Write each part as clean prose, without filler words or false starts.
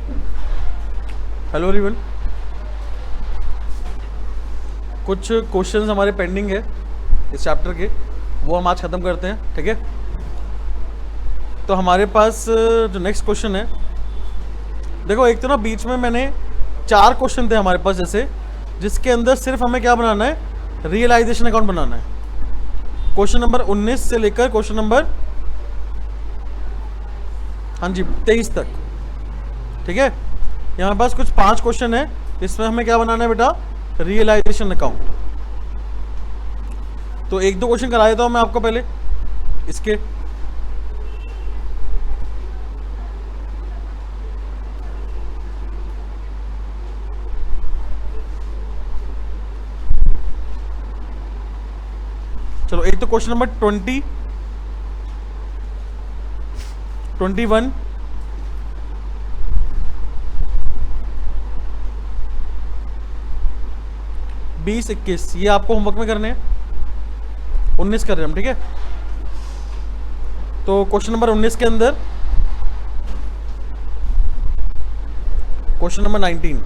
Hello everyone, कुछ questions हमारे pending है इस चैप्टर के, वो हम आज ख़त्म करते हैं, ठीक है। तो हमारे पास जो नेक्स्ट क्वेश्चन है, देखो एक तो ना बीच में मैंने 4 क्वेश्चन थे हमारे पास जैसे, जिसके अंदर सिर्फ हमें क्या बनाना है, रियलाइजेशन अकाउंट बनाना है। क्वेश्चन नंबर 19 से लेकर क्वेश्चन नंबर 23 तक, ठीक है। यहाँ पास कुछ 5 क्वेश्चन है, इसमें हमें क्या बनाना है बेटा, रियलाइजेशन अकाउंट। तो 1-2 क्वेश्चन करा देता हूँ मैं आपको पहले इसके। चलो, एक तो क्वेश्चन नंबर 20, 21, 20, 21 ये आपको होमवर्क में करने हैं। 19 कर रहे हैं हम, ठीक है। तो क्वेश्चन नंबर 19 के अंदर क्वेश्चन नंबर 19,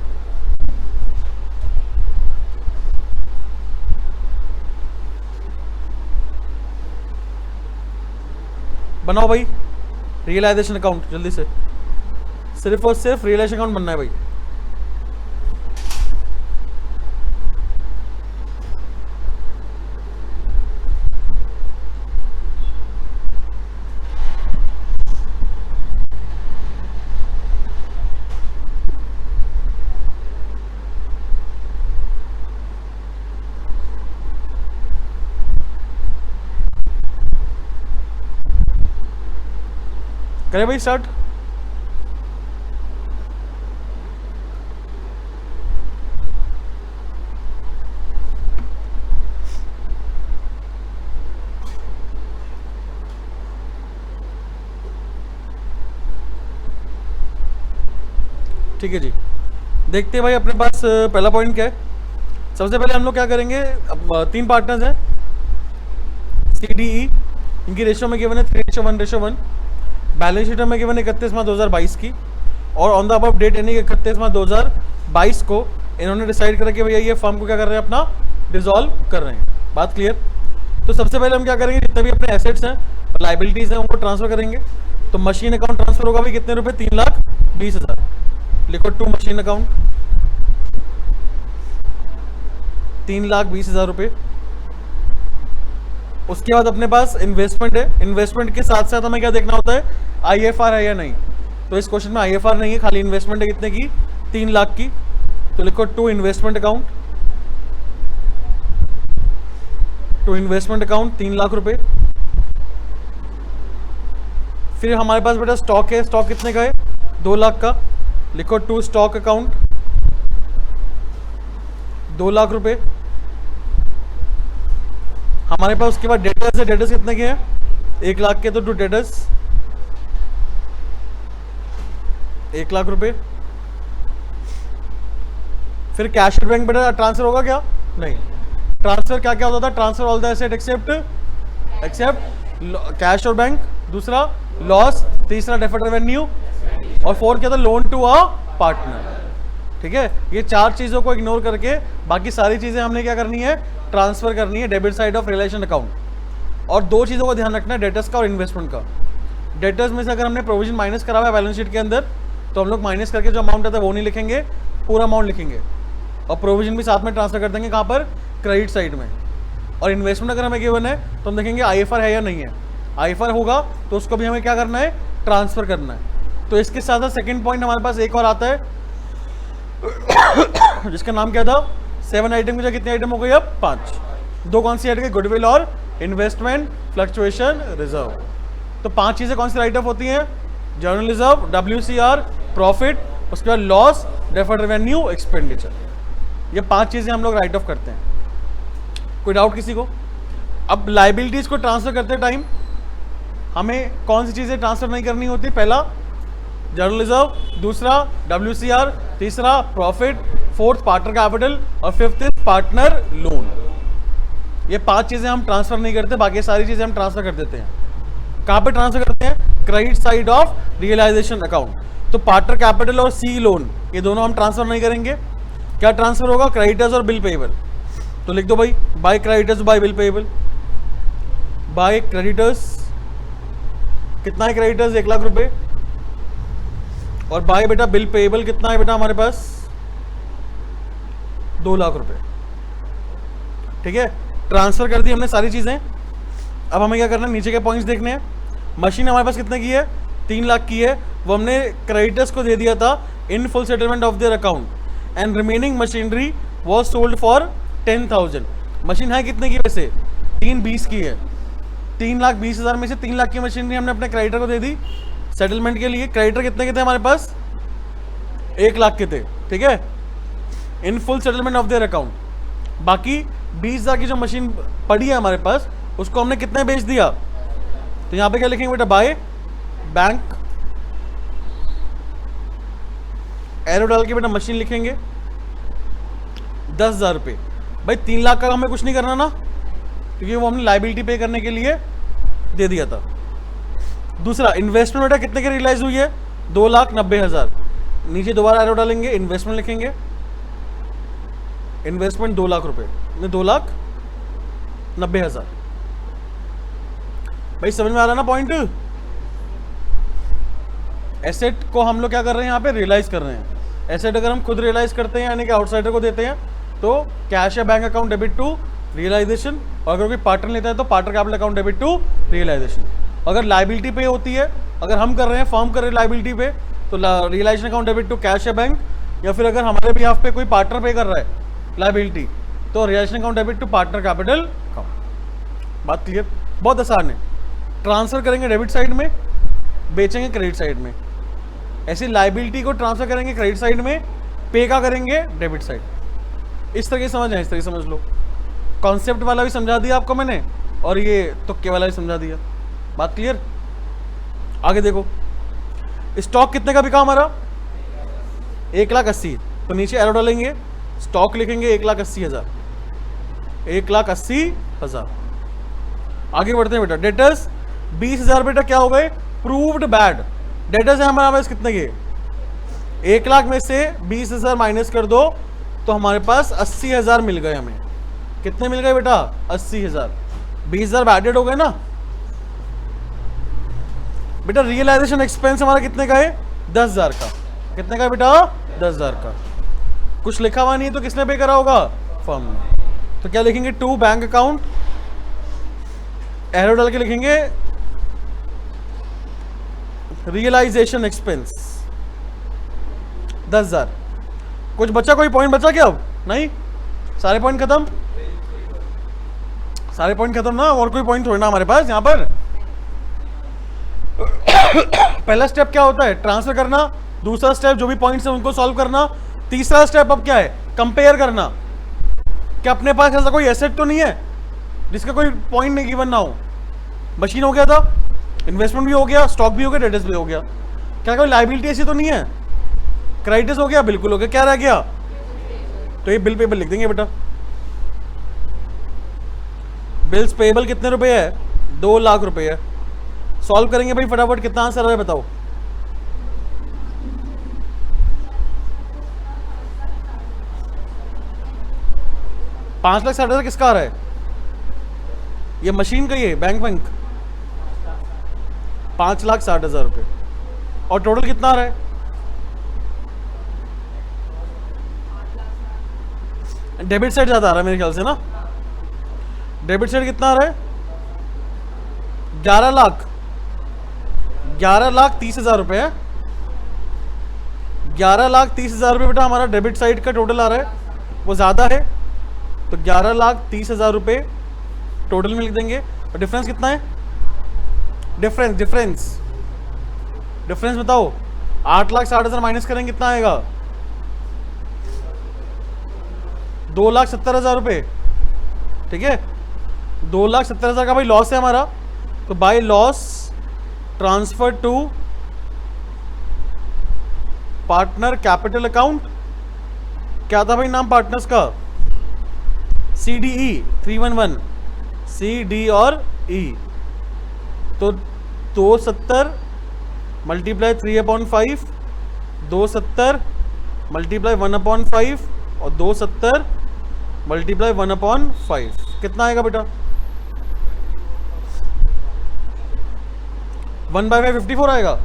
बनाओ भाई रियलाइजेशन अकाउंट जल्दी से, सिर्फ और सिर्फ रियलाइजेशन अकाउंट बनना है भाई। करें भाई स्टार्ट। ठीक है जी, देखते हैं भाई अपने पास पहला पॉइंट क्या है। सबसे पहले हम लोग क्या करेंगे, अब 3 पार्टनर्स हैं CDE, इनकी रेशो में गिवन है 3:1:1। बैलेंस शीट में गिवन 31/मार्च 2022 की, और ऑन द अबव डेट यानी 31/मार्च 2022 को इन्होंने डिसाइड करा कि भैया ये फर्म को क्या कर रहे हैं, अपना डिसॉल्व कर रहे हैं। बात क्लियर। तो सबसे पहले हम क्या करेंगे, जितने भी अपने एसेट्स हैं, लाइबिलिटीज़ हैं, उनको ट्रांसफर करेंगे। तो मशीन अकाउंट ट्रांसफर होगा भाई कितने रुपए, 3,20,000। लिखो टू मशीन अकाउंट 3,20,000 रुपये। उसके बाद अपने पास इन्वेस्टमेंट है, इन्वेस्टमेंट के साथ साथ हमें क्या देखना होता है, IFR है या नहीं। तो इस क्वेश्चन में IFR नहीं है, खाली इन्वेस्टमेंट है कितने की, 3 लाख की। तो लिखो to investment account, to investment account 3 lakh रुपए। फिर हमारे पास बेटा स्टॉक है, स्टॉक कितने का है, 2 लाख का। लिखो टू स्टॉक अकाउंट 2 लाख रुपए। हमारे पास उसके बाद डेटर्स है, डेटर्स कितने के हैं, 1 लाख के। तो टू डेटर्स 1 लाख रुपए। फिर कैश एट बैंक बेटा ट्रांसफर होगा क्या, नहीं। ट्रांसफर क्या क्या होता था, transfer all the asset except cash और बैंक, दूसरा लॉस, तीसरा डेफर्ड रेवेन्यू, और 4 क्या था, लोन टू अ पार्टनर। ठीक है, ये 4 चीज़ों को इग्नोर करके बाकी सारी चीज़ें हमने क्या करनी है, ट्रांसफर करनी है debit side of realisation account. और 2 चीज़ों का ध्यान रखना है, डेटर्स का और इन्वेस्टमेंट का। डेटर्स में से अगर हमने प्रोविजन माइनस करा हुआ है बैलेंस शीट के अंदर, तो हम लोग माइनस करके जो अमाउंट आता है वो नहीं लिखेंगे, पूरा अमाउंट लिखेंगे। और प्रोविजन भी साथ में ट्रांसफर कर देंगे, कहाँ पर, क्रेडिट साइड में। और इन्वेस्टमेंट अगर हमें गिवन है तो हम देखेंगे IFR है या नहीं है। IFR होगा तो उसको भी हमें क्या करना है, ट्रांसफर करना है। तो इसके साथ साथ सेकेंड पॉइंट हमारे पास एक और आता है जिसका नाम क्या था, 7 आइटम की जगह कितने आइटम हो गई अब, 5। 2 कौन सी ऐड गई, गुडविल और इन्वेस्टमेंट, फ्लक्चुएशन, रिजर्व। तो 5 चीज़ें कौन सी राइट ऑफ होती हैं, जर्नल रिजर्व, WCR, प्रॉफिट, उसके बाद लॉस, डेफर्ड रेवेन्यू, एक्सपेंडिचर। ये 5 चीज़ें हम लोग राइट ऑफ करते हैं। कोई डाउट किसी को। अब लाइबिलिटीज़ को ट्रांसफर करते टाइम हमें कौन सी चीज़ें ट्रांसफर नहीं करनी होती, पहला जर्नल रिजर्व, दूसरा WCR, तीसरा प्रॉफिट, 4th पार्टनर कैपिटल, और 5th पार्टनर लोन। ये 5 चीज़ें हम ट्रांसफर नहीं करते, बाकी सारी चीज़ें हम ट्रांसफर कर देते हैं। कहाँ पे ट्रांसफर करते हैं, credit side of realisation account. तो पार्टनर कैपिटल और सी लोन ये दोनों हम ट्रांसफर नहीं करेंगे। क्या ट्रांसफर होगा? क्रेडिटर्स और बिल पेएबल। तो लिख दो भाई, by creditors bye bill payable. By creditors, कितना है क्रेडिटर्स? 1 लाख रुपए। और बाय बेटा बिल पेएबल कितना है बेटा हमारे पास? 2 लाख रुपए। ठीक है, ट्रांसफर कर दी हमने सारी चीजें। अब हमें क्या करना है? नीचे के पॉइंट्स देखने हैं। मशीन हमारे पास कितने की है? 3 लाख की है। वो हमने क्रेडिटर्स को दे दिया था in full settlement of their account and remaining machinery was sold for 10,000। Machine है कितने की वैसे? 320 की है। 3,20,000 में से 3 लाख की मशीनरी हमने अपने क्रेडिटर को दे दी सेटलमेंट के लिए। क्रेडिटर कितने के थे हमारे पास? 1 लाख के थे। ठीक है, in full settlement of their account. बाकी 20,000 की जो मशीन पड़ी है हमारे पास उसको हमने कितने बेच दिया? तो यहां पे क्या लिखेंगे बेटा? बाय बैंक, एरो डाल के बेटा मशीन लिखेंगे 10,000 रुपये। भाई 3 लाख का हमें कुछ नहीं करना ना, क्योंकि वो हमने लाइबिलिटी पे करने के लिए दे दिया था। दूसरा इन्वेस्टमेंट बेटा कितने की रियलाइज हुई है? 2,90,000। नीचे दोबारा एरो डालेंगे, इन्वेस्टमेंट लिखेंगे। इन्वेस्टमेंट 2 लाख रुपए, 2,90,000। भाई समझ में आ रहा ना पॉइंट? एसेट को हम लोग क्या कर रहे हैं? यहाँ पे रियलाइज कर रहे हैं। एसेट अगर हम खुद रियलाइज करते हैं यानी कि आउटसाइडर को देते हैं तो कैश या bank account debit to realisation, और अगर कोई पार्टनर लेता है तो partner capital account debit to realisation. अगर लाइबिलिटी पे होती है, अगर हम कर रहे हैं, फर्म कर रहे हैं लाइबिलिटी पे, तो realisation account debit to cash या बैंक, या फिर अगर हमारे बिहाफ पे कोई पार्टनर पे कर रहा है लाइबिलिटी तो realisation account debit to partner capital account. बात क्लियर? बहुत आसान है। ट्रांसफर करेंगे डेबिट साइड में, बेचेंगे क्रेडिट साइड में। ऐसी लाइबिलिटी को ट्रांसफर करेंगे क्रेडिट साइड में, पे का करेंगे डेबिट साइड। इस तरह समझ आए? इस तरह समझ लो। कॉन्सेप्ट वाला भी समझा दिया आपको मैंने और ये तुक्के वाला भी समझा दिया। बात क्लियर? आगे देखो, स्टॉक कितने का बिका हमारा? 1,80,000। तो नीचे एरो डालेंगे, स्टॉक लिखेंगे 1,80,000। 1,80,000। आगे बढ़ते हैं बेटा। डेटर्स 20,000 बेटा क्या हो गए? Proved bad. डेटर्स है हमारे पास कितने के? 1 लाख में से 20,000 माइनस कर दो तो हमारे पास 80,000 मिल गए। हमें कितने मिल गए बेटा? 80,000। 20,000 बैडेड हो गए ना बेटा। रियलाइजेशन एक्सपेंस हमारा कितने का है? 10,000 का। कितने का बेटा? 10,000 का। कुछ लिखा हुआ नहीं है तो किसने पे करा होगा? फर्म ने। तो क्या लिखेंगे? टू बैंक अकाउंट, एरो डाल के लिखेंगे रियलाइजेशन एक्सपेंस 10,000। कुछ बचा? कोई पॉइंट बचा क्या? अब नहीं, सारे पॉइंट खत्म। सारे पॉइंट खत्म ना, और कोई पॉइंट थोड़ी ना हमारे पास यहाँ पर। पहला स्टेप क्या होता है? ट्रांसफर करना। दूसरा स्टेप जो भी पॉइंट्स है उनको सॉल्व करना। तीसरा स्टेप अब क्या है? कंपेयर करना। क्या अपने पास ऐसा कोई एसेट तो नहीं है जिसका कोई पॉइंट नहीं गिवन ना हो? मशीन हो गया था, इन्वेस्टमेंट भी हो गया, स्टॉक भी हो गया, डेटर्स भी हो गया। क्या कोई लाइबिलिटी ऐसी तो नहीं है? क्रेडिटर्स हो गया, बिल्कुल हो गया। क्या रह गया? तो ये बिल पेबल लिख देंगे बेटा। बिल्स पेबल कितने रुपए है? 2 लाख रुपए है। सॉल्व करेंगे भाई फटाफट। कितना आंसर आ रहा है बताओ? $5,60,000 किसका आ रहा है? ये मशीन का ही है, बैंक 5,60,000 रुपए। और टोटल कितना आ रहा है? डेबिट साइड ज्यादा आ रहा है मेरे ख्याल से ना। डेबिट साइड कितना आ रहा है? 11,30,000 रुपए है। 11,30,000 रुपए बेटा हमारा डेबिट साइड का टोटल आ रहा है। वो ज्यादा है तो 11,30,000 रुपए टोटल में लिख देंगे। और डिफरेंस कितना है? डिफरेंस बताओ। 8,60,000 माइनस करेंगे कितना आएगा? 2,70,000 रुपए। ठीक है, 2,70,000 का भाई लॉस है हमारा। तो by loss transfer to partner capital account. क्या था भाई नाम पार्टनर्स का? CDE 311, CD और E। तो 270 मल्टीप्लाई 3/5 270 मल्टीप्लाई 1/5 और 270 मल्टीप्लाई 1/5 कितना आएगा बेटा? 1/5 54 आएगा।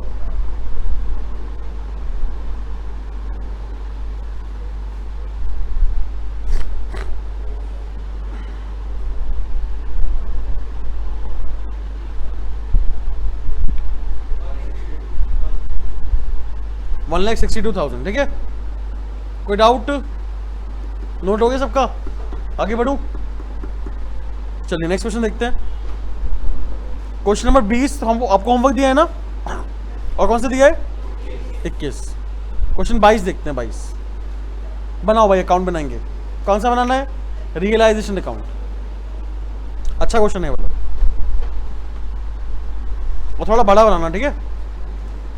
$1,62,000। ठीक है, कोई डाउट? नोट हो गया सबका? आगे बढ़ूं? चलिए नेक्स्ट क्वेश्चन देखते हैं। क्वेश्चन नंबर 20 हम आपको होमवर्क दिया है ना, और कौन सा दिया है? 21। क्वेश्चन 22 देखते हैं। 22 बनाओ भाई, अकाउंट बनाएंगे। कौन सा बनाना है? Realisation account. अच्छा क्वेश्चन है वाला, और थोड़ा बड़ा बनाना। ठीक है,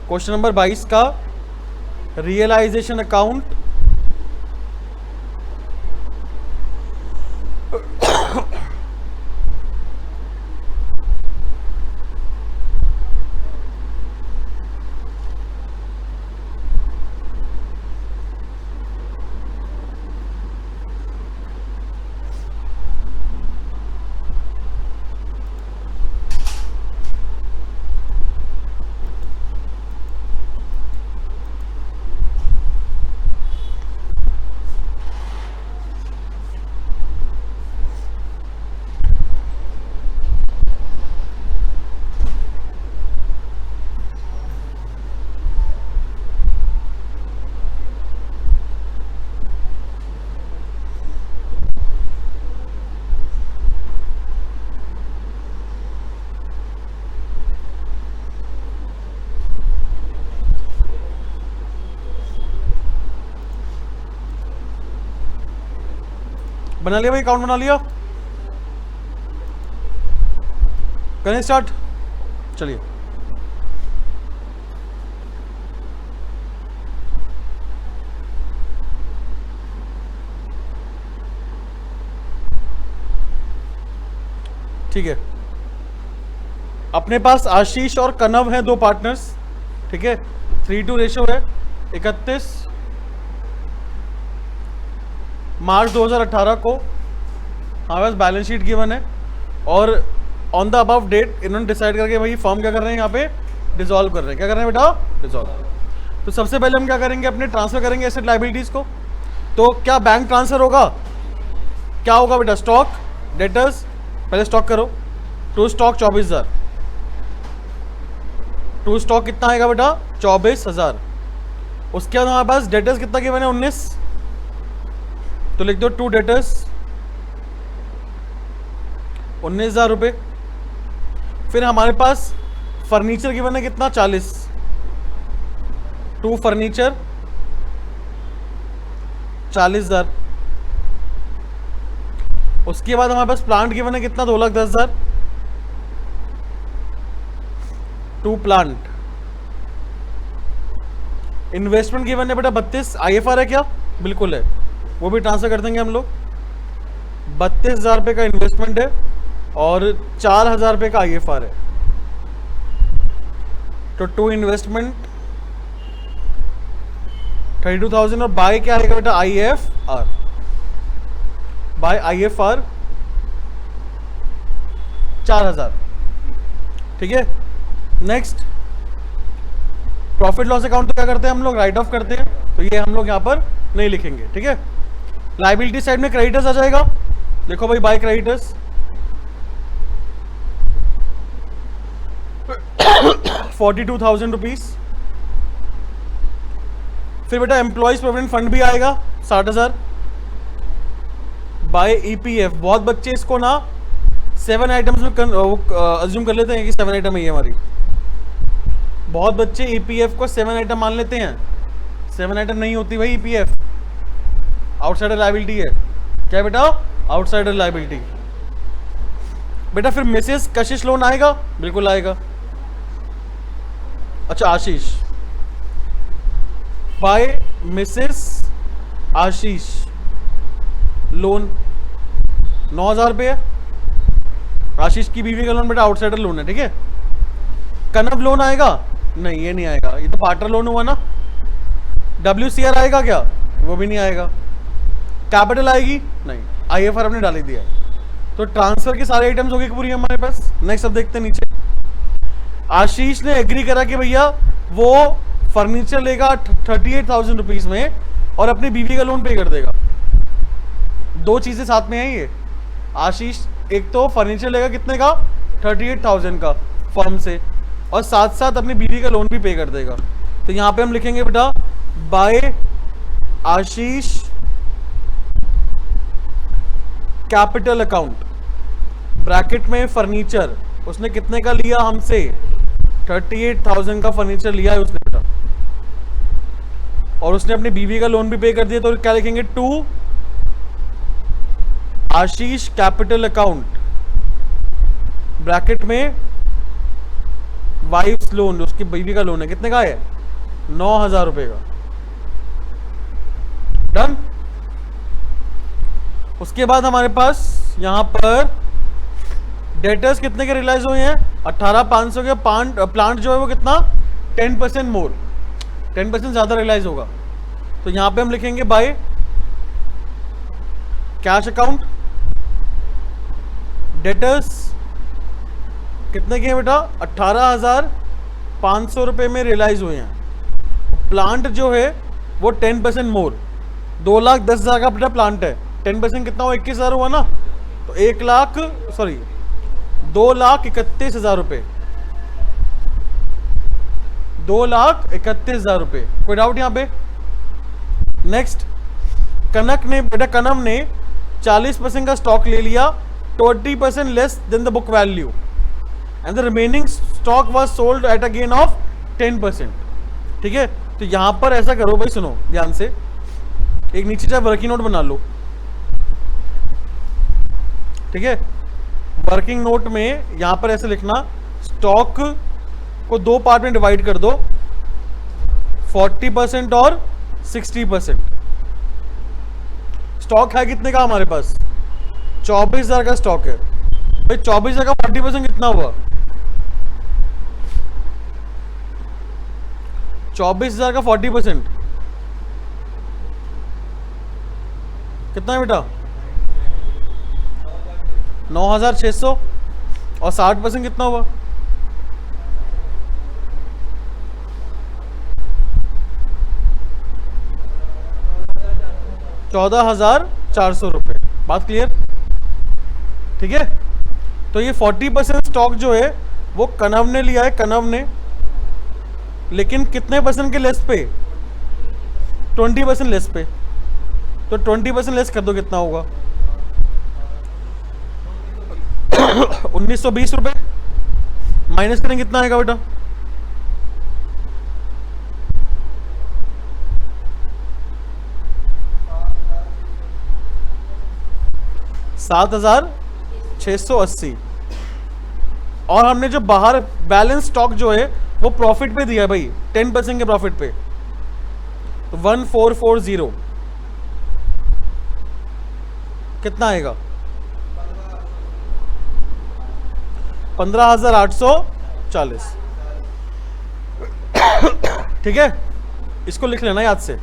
क्वेश्चन नंबर 22 का रियलाइजेशन अकाउंट बना लिया भाई, अकाउंट बना लिया? करें स्टार्ट? चलिए ठीक है, अपने पास आशीष और कनव हैं, दो पार्टनर्स। ठीक है, 3:2 रेशो है। 31 मार्च 2018 को हमारे पास बैलेंस शीट गिवन है, और ऑन द अबव डेट इन्होंने डिसाइड करके भाई फॉर्म क्या कर रहे हैं, यहाँ पे डिसॉल्व कर रहे हैं। क्या कर रहे हैं बेटा? डिसॉल्व। तो सबसे पहले हम क्या करेंगे, अपने ट्रांसफर करेंगे एसेट लायबिलिटीज को। तो क्या बैंक ट्रांसफर होगा? क्या होगा बेटा? स्टॉक डेटर्स, पहले स्टॉक करो। To stock 24,000। टू स्टॉक कितना आएगा बेटा? 24,000। उसके बाद हमारे पास डेटर्स कितना गिवन है? 19। तो लिख दो टू डेटर्स 19,000 रुपये। फिर हमारे पास फर्नीचर गिवन है कितना? 40। To furniture 40,000। उसके बाद हमारे पास प्लांट गिवन है कितना? 2,10,000। To plant. इन्वेस्टमेंट गिवन है बेटा 32। IFR है क्या? बिल्कुल है, वो भी ट्रांसफर कर देंगे हम लोग। 32,000 रुपये का इन्वेस्टमेंट है और 4,000 रुपये का IFR है। तो टू इन्वेस्टमेंट 32,000 और बाय क्या आएगा बेटा? IFR। By IFR 4,000। ठीक है, नेक्स्ट प्रॉफिट लॉस अकाउंट। तो क्या करते हैं हम लोग? राइट ऑफ करते हैं, तो ये हम लोग यहाँ पर नहीं लिखेंगे। ठीक है, लायबिलिटी साइड में क्रेडिटर्स आ जाएगा। देखो भाई, बाय क्रेडिटर्स 42,000 रुपीज। फिर बेटा एम्प्लॉयज प्रोविडेंट फंड भी आएगा 60,000। By EPF। बहुत बच्चे इसको ना 7 आइटम्स में अज्यूम कर लेते हैं कि 7 आइटम है ये हमारी। बहुत बच्चे EPF को 7 आइटम मान लेते हैं। 7 आइटम नहीं होती भाई EPF, आउटसाइडर लायबिलिटी है। क्या बेटा? Outsider liability. बेटा फिर मिसेस कशिश लोन आएगा? बिल्कुल आएगा। अच्छा आशीष, बाय मिसेस आशीष लोन 9,000 रुपये है। आशीष की बीवी का लोन बेटा आउटसाइडर लोन है। ठीक है, कनव लोन आएगा? नहीं, ये नहीं आएगा, ये तो पार्टनर लोन हुआ ना। WCR आएगा क्या? वो भी नहीं आएगा। कैपिटल आएगी? नहीं। IFR हमने डाल ही दिया है। तो ट्रांसफर के सारे आइटम्स हो गए पूरी हमारे पास। नेक्स्ट अब देखते हैं नीचे। आशीष ने एग्री करा कि भैया वो फर्नीचर लेगा 38,000 रुपीज में और अपनी बीवी का लोन पे कर देगा। दो चीजें साथ में हैं ये। आशीष एक तो फर्नीचर लेगा कितने का? 38,000 का फर्म से, और साथ साथ अपनी बीवी का लोन भी पे कर देगा। तो यहां पे हम लिखेंगे बेटा बाय आशीष कैपिटल अकाउंट, ब्रैकेट में फर्नीचर उसने कितने का लिया हमसे? 38,000 का फर्नीचर लिया है उसने बेटा, और उसने अपनी बीवी का लोन भी पे कर दिया। तो क्या लिखेंगे? To Ashish capital account, bracket में वाइफ्स लोन, उसकी बीवी का लोन है, कितने का है? 9,000 रुपए का। डन। उसके बाद हमारे पास यहां पर डेटर्स कितने के रियलाइज हुए हैं? 18,500 के। प्लांट जो है वो कितना? 10% मोर, 10% ज्यादा रियलाइज होगा। तो यहां पे हम लिखेंगे बाय कैश अकाउंट, डेटर्स कितने के हैं बेटा? 18,500 रुपए में रियलाइज हुए हैं। प्लांट जो है वो 10% मोर, 2,10,000 का बेटा प्लांट है। 10% कितना हुआ? 21,000 हुआ ना। तो 2,31,000 रुपए, 2,31,000 रुपए। कोई डाउट यहां पे? नेक्स्ट, कनक ने बेटा, कनव ने 40% का स्टॉक ले लिया, 20% less than the book value, and the remaining stock was sold at a gain of 10%। ठीक है, तो यहां पर ऐसा करो भाई, सुनो ध्यान से, एक नीचे चाहे वर्किंग नोट बना लो। ठीक है, वर्किंग नोट में यहां पर ऐसे लिखना, स्टॉक को दो पार्ट में डिवाइड कर दो, 40% और 60%। स्टॉक है कितने का हमारे पास? 24,000 का स्टॉक है भाई। 24,000 का 40% कितना हुआ? 24,000 का 40% कितना है बेटा? 9,600। और 60% कितना हुआ? 14,400 रुपए। बात क्लियर? ठीक है, तो ये 40% स्टॉक जो है वो कनव ने लिया है, कनव ने, लेकिन कितने परसेंट के लेस पे? 20% लेस पे। तो 20% लेस कर दो, कितना होगा? 1,920 रुपए। माइनस करेंगे कितना आएगा बेटा? 7,680। और हमने जो बाहर बैलेंस स्टॉक जो है वो प्रॉफिट पे दिया है भाई, 10% के प्रॉफिट पे। तो 1,440 कितना आएगा? 15,840। ठीक है, इसको लिख लेना याद से।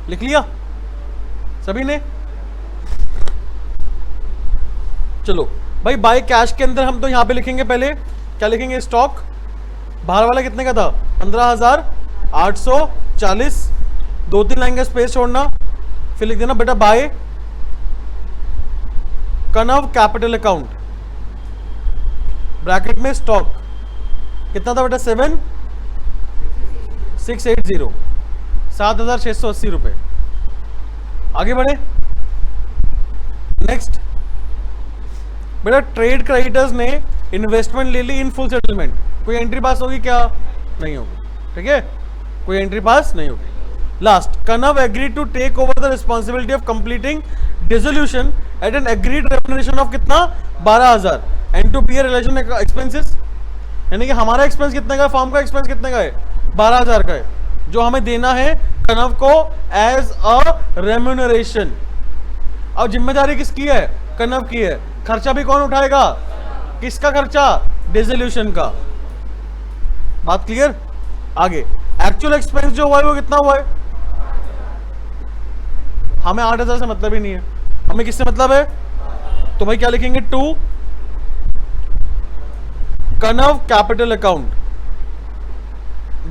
लिख लिया सभी ने? चलो भाई, बाय कैश के अंदर हम तो यहां पे लिखेंगे, पहले क्या लिखेंगे? स्टॉक बाहर वाला कितने का था? 15,840। 2-3 लाइन का स्पेस छोड़ना, फिर लिख देना बेटा बाय कनव कैपिटल अकाउंट, ब्रैकेट में स्टॉक कितना था बेटा? 7,680, 7,680 रुपए। आगे बढ़े। नेक्स्ट बेटा, ट्रेड क्रेडिटर्स ने इन्वेस्टमेंट ले ली इन फुल सेटलमेंट। कोई एंट्री पास होगी क्या? नहीं होगी। ठीक है, कोई एंट्री पास नहीं होगी। Last, Kanav agree to take over the responsibility of completing dissolution at an agreed remuneration of कितना? 12,000 and to bear realisation expenses. यानी कि हमारा एक्सपेंस कितने का है? फॉर्म का एक्सपेंस कितने का है? 12,000 का है, जो हमें देना है कनव को एज अ रेम्यूनरेशन। अब जिम्मेदारी किसकी है? कनव की है। खर्चा भी कौन उठाएगा? किसका खर्चा? डिसोल्यूशन का। बात क्लियर? आगे एक्चुअल एक्सपेंस जो हुआ है वो कितना हुआ है? हमें 8,000 से मतलब ही नहीं है, हमें किससे मतलब है? तो भाई क्या लिखेंगे? To Kanav capital account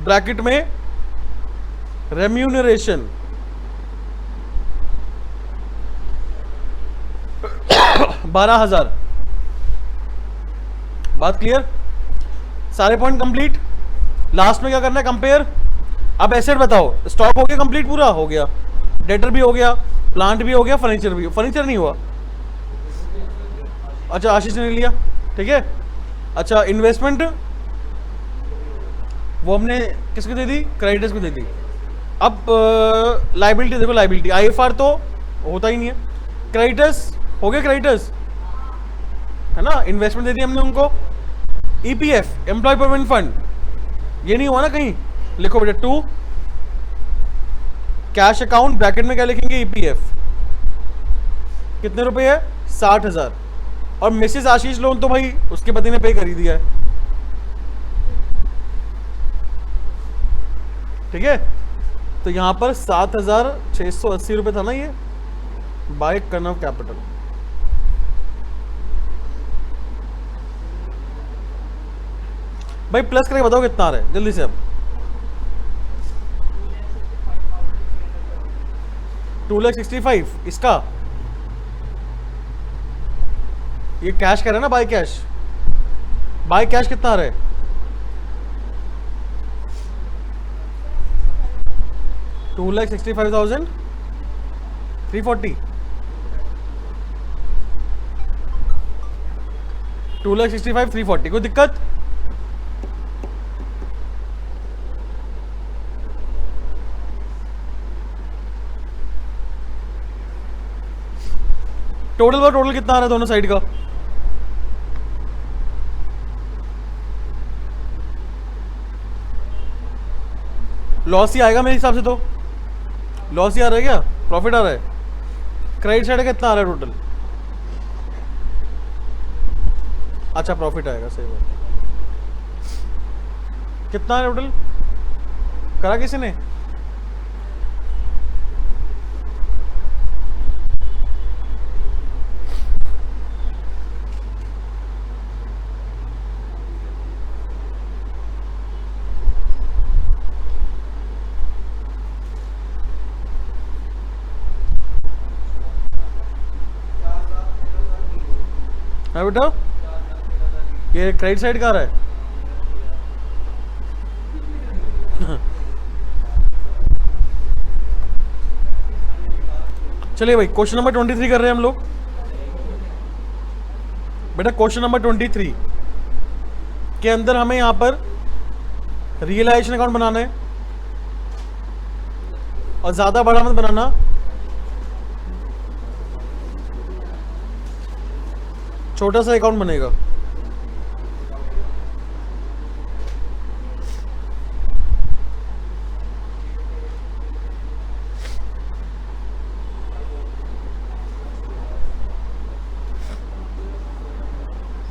bracket में रेम्यूनरेशन 12,000। बात क्लियर? सारे पॉइंट कंप्लीट। लास्ट में क्या करना है? कंपेयर। अब एसेट बताओ। स्टॉक हो गया कंप्लीट, पूरा हो गया, डेटर भी हो गया, प्लांट भी हो गया, फर्नीचर भी। फर्नीचर नहीं हुआ, अच्छा आशीष ने लिया, ठीक है। अच्छा इन्वेस्टमेंट वो हमने किसको दे दी? क्रेडिटर्स को दे दी। अब लाइबिलिटी देखो, लाइबिलिटी आईएफआर तो होता ही नहीं है, क्रेडिटर्स हो गए, क्रेडिटर्स है ना, इन्वेस्टमेंट दे दी हमने उनको। ईपीएफ एम्प्लॉय प्रोविडेंट फंड, ये नहीं हुआ ना कहीं, लिखो बेटा टू कैश अकाउंट ब्रैकेट में क्या लिखेंगे? ईपीएफ। कितने रुपए है? 60,000। और मिसेस आशीष लोन तो भाई उसके पति ने पे कर ही दिया है, ठीक है। तो यहां पर 7,680 रुपए था ना ये, बाय कनव कैपिटल। भाई प्लस करके बताओ कितना आ रहा है जल्दी से। अब 2,65,000 इसका, ये कैश कह रहा है ना, बाय कैश। बाय कैश कितना आ रहा है? 2,65,340। 2,65,340। कोई दिक्कत? टोटल कितना आ रहा है दोनों साइड का? लॉस ही आएगा मेरे हिसाब से, तो लॉस ही आ रहा है क्या? प्रॉफिट आ रहा है? क्रेडिट साइड का कितना आ रहा है टोटल? अच्छा प्रॉफिट आएगा, सही बात। कितना है टोटल? करा किसी ने? है बेटा, ये क्रेडिट साइड का आ रहा है। चलिए भाई क्वेश्चन नंबर 23 कर रहे हैं हम लोग। बेटा क्वेश्चन नंबर 23 के अंदर हमें यहां पर रियलाइजेशन अकाउंट बनाना है, और ज्यादा बड़ा मत बनाना, छोटा सा अकाउंट बनेगा।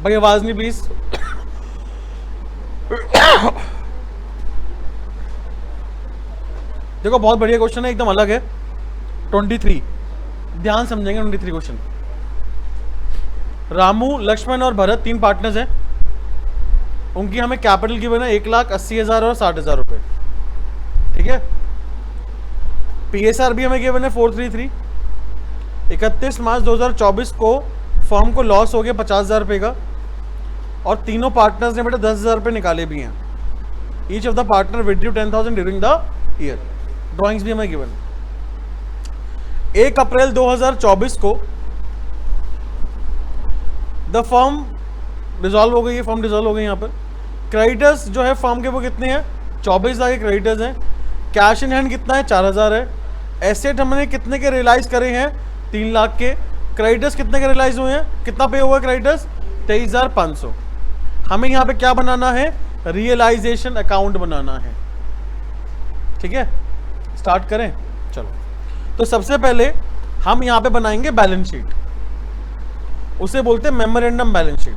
भाई आवाज नहीं प्लीज। देखो बहुत बढ़िया क्वेश्चन है, एकदम अलग है। 23 ध्यान समझेंगे। 23 क्वेश्चन, रामू, लक्ष्मण और भरत 3 पार्टनर्स हैं, उनकी हमें कैपिटल की बना 1,80,000 और 60,000 रुपए, ठीक है। पीएसआर भी हमें गिवन है 433। 31 मार्च 2024 को फर्म को लॉस हो गया 50,000 रुपए का, और तीनों पार्टनर्स ने बेटा 10,000 रुपए निकाले भी हैं। Each of the partner withdrew 10,000 during the year. Drawings भी हमें गिवन। 1 अप्रैल 2024 को द फर्म डिसॉल्व हो गई है, फर्म डिसॉल्व हो गई। यहाँ पर क्रेडिटर्स जो है फर्म के वो कितने हैं? 24,000 के क्रेडिटर्स हैं। कैश इन हैंड कितना है? 4,000 है। एसेट हमने कितने के रियलाइज करे हैं? 3 लाख के। क्रेडिटर्स कितने के रियलाइज हुए हैं? कितना पे हुआ है क्रेडिटर्स? 23,500। हमें यहाँ पे क्या बनाना है? रियलाइजेशन अकाउंट बनाना है, ठीक है। स्टार्ट करें, चलो। तो सबसे पहले हम यहां पे बनाएंगे बैलेंस शीट, उसे बोलते हैं मेमोरेंडम बैलेंस शीट।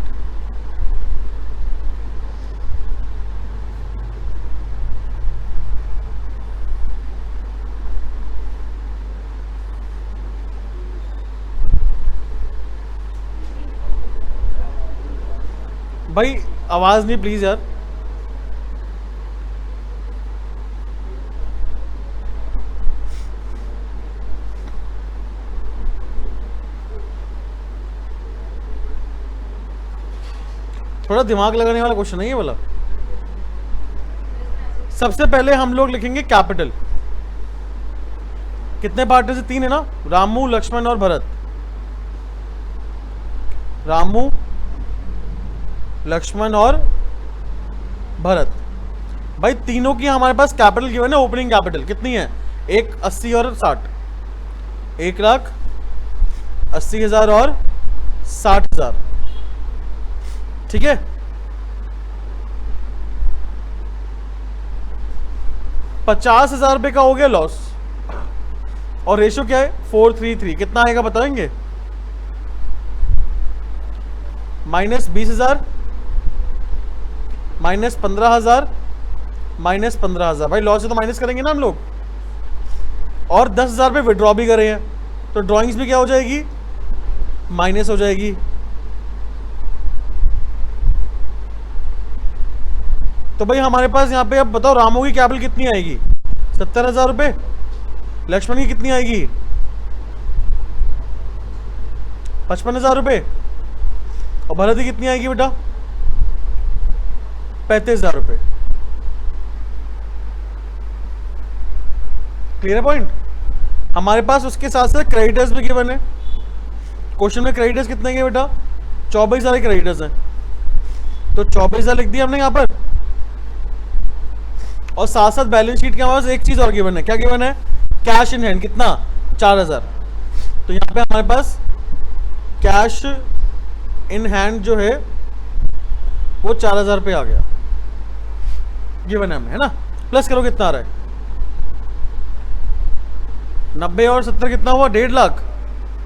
भाई आवाज नहीं प्लीज यार। थोड़ा दिमाग लगाने वाला क्वेश्चन है ये वाला। सबसे पहले हम लोग लिखेंगे कैपिटल। कितने पार्टनर से? 3 है ना, रामू, लक्ष्मण और भरत। रामू, लक्ष्मण और भरत। भाई तीनों की हमारे पास कैपिटल गिवन है। ओपनिंग कैपिटल कितनी है? 1,80 और 60। 1,80,000 और 60,000। ठीक है। 50,000 रुपए का हो गया लॉस। और रेशो क्या है? 4:3:3। कितना आएगा बताएंगे? -20,000, -15,000, -15,000। भाई लॉस से तो माइनस करेंगे ना हम लोग। और 10,000 रुपये विड्रॉ भी करे हैं, तो ड्राइंग्स भी क्या हो जाएगी? माइनस हो जाएगी। तो भाई हमारे पास यहाँ पे अब बताओ रामू की कैपिटल कितनी आएगी? 70,000 रुपये। लक्ष्मण की कितनी आएगी? 55,000 रुपये। और भरत की कितनी आएगी बेटा? 35,000 रुपये। क्लियर है पॉइंट? हमारे पास उसके साथ साथ क्रेडिटर्स भी गिवन है। क्वेश्चन में क्रेडिटर्स कितने के बेटा? 24,000 क्रेडिटर्स हैं, तो 24,000 लिख दिया हमने यहाँ पर। और साथ साथ बैलेंस शीट के हमारे पास एक चीज और गिवन है। क्या गिवन है? Cash in hand. कितना? 4,000। तो यहाँ पे हमारे पास कैश इन हैंड जो है वो 4,000 रुपये आ गया, गिवन है हमें, है ना। प्लस करो कितना आ रहा है? 90 और 70 कितना हुआ? 1.5 लाख।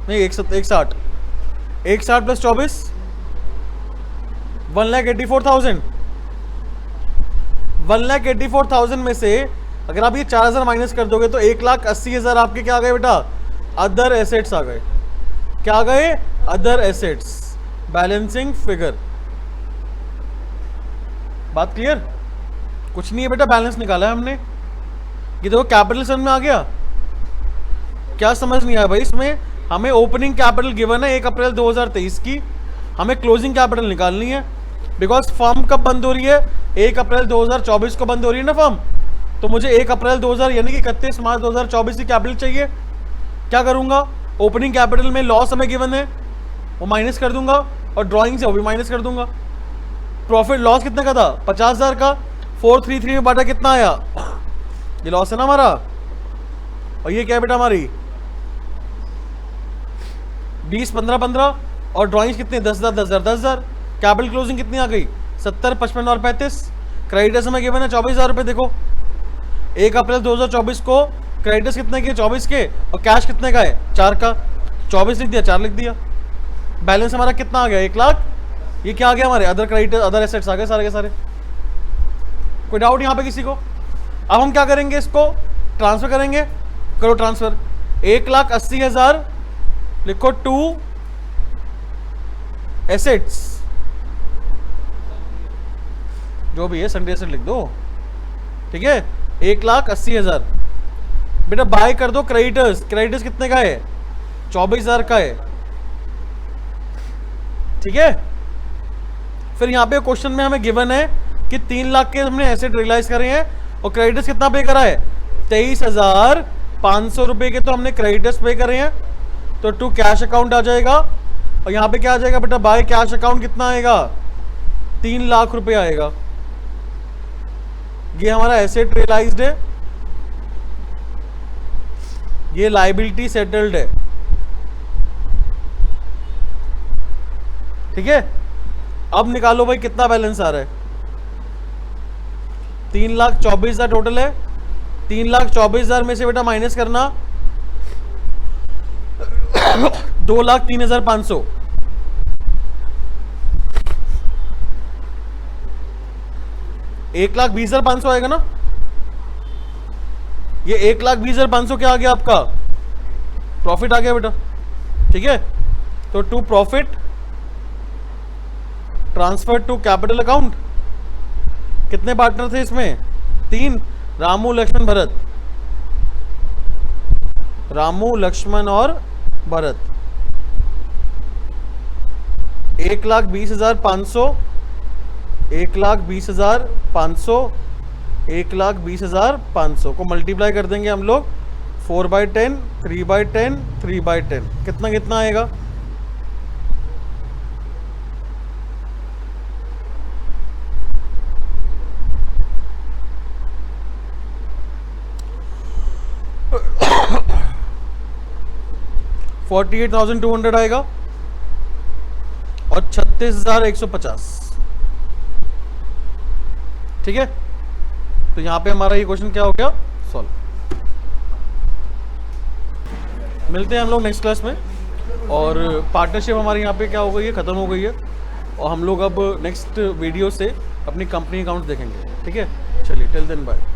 नहीं 160। 160 प्लस 24 1,84,000। 1,84,000 में से अगर आप ये 4,000 माइनस कर दोगे तो 1,80,000 आपके क्या आ गए बेटा? अदर एसेट्स आ गए। क्या आ गए? Other assets. Balancing figure. बात क्लियर? कुछ नहीं है बेटा, बैलेंस निकाला है हमने। ये देखो कैपिटल समझ में आ गया? क्या समझ नहीं आया भाई इसमें? हमें ओपनिंग कैपिटल गिवन है 1 अप्रैल 2023 की, हमें क्लोजिंग कैपिटल निकालनी है। बिकॉज फर्म कब बंद हो रही है? 1 अप्रैल 2024 को बंद हो रही है ना फर्म। तो मुझे 1 अप्रैल 2000 यानी कि 31 मार्च 2024 की कैपिटल चाहिए। क्या करूंगा? ओपनिंग कैपिटल में लॉस हमें गिवन है, वो माइनस कर दूंगा, और ड्राइंग से वो भी माइनस कर दूंगा। प्रॉफिट लॉस कितने का था? 50,000 का। 433 में बांटा कितना आया? ये लॉस है ना हमारा। और ये क्या है बेटा हमारी? 20, 15, 15। और ड्राइंग्स कितने? 10,000, 10,000, 10,000। कैपिटल क्लोजिंग कितनी आ गई? 70, 55 और 35। क्रेडिटर्स हमें गिवन है 24,000 रुपये। देखो 1 अप्रैल 2024 को क्रेडिटर्स कितने के? 24 के। और कैश कितने का है? 4 का। 24 लिख दिया, 4 लिख दिया। बैलेंस हमारा कितना आ गया? 1 लाख। ये क्या आ गया हमारे? अदर क्रेडिटर, अदर एसेट्स आ गए सारे के सारे। कोई डाउट यहाँ पे किसी को? अब हम क्या करेंगे? इसको ट्रांसफर करेंगे। करो ट्रांसफर। 1,80,000 लिखो टू एसेट्स, जो भी है संडे एसेट लिख दो, ठीक है। 1,80,000 बेटा बाय कर दो क्रेडिटर्स। क्रेडिटर्स कितने का है? 24,000 का है, ठीक है। फिर यहाँ पे क्वेश्चन में हमें गिवन है कि 3 लाख के हमने एसेट रियलाइज करे हैं, और क्रेडिटर्स कितना पे करा है? 23,500 रुपए के तो हमने क्रेडिटर्स पे करे हैं। तो टू कैश अकाउंट आ जाएगा। और यहाँ पे क्या आ जाएगा बेटा? बाय कैश अकाउंट कितना आएगा? 3 लाख रुपए आएगा। ये हमारा एसेट रियलाइज्ड है, ये लायबिलिटी सेटल्ड है, ठीक है। अब निकालो भाई कितना बैलेंस आ रहा है? 3,24,000 टोटल है। 3,24,000 में से बेटा माइनस करना 2,03,500। 1,20,500 आएगा ना, ये 1,20,500 क्या आ गया आपका, प्रॉफिट आ गया बेटा, ठीक है। तो to profit transfer to capital account, कितने पार्टनर थे इसमें, 3, रामू लक्ष्मण भरत, रामू लक्ष्मण और भरत। 1,20,500, 1,20,500, 1,20,500 को मल्टीप्लाई कर देंगे हम लोग 4/10, 3/10, 3/10, कितना कितना आएगा, $48,200 आएगा और 36,150, ठीक है। तो यहां पे हमारा ये क्वेश्चन क्या हो गया, सॉल्व। मिलते हैं हम लोग नेक्स्ट क्लास में, और पार्टनरशिप हमारी यहाँ पे क्या हो गई है, ख़त्म हो गई है, और हम लोग अब नेक्स्ट वीडियो से अपनी कंपनी अकाउंट देखेंगे, ठीक है। चलिए, टिल देन बाय।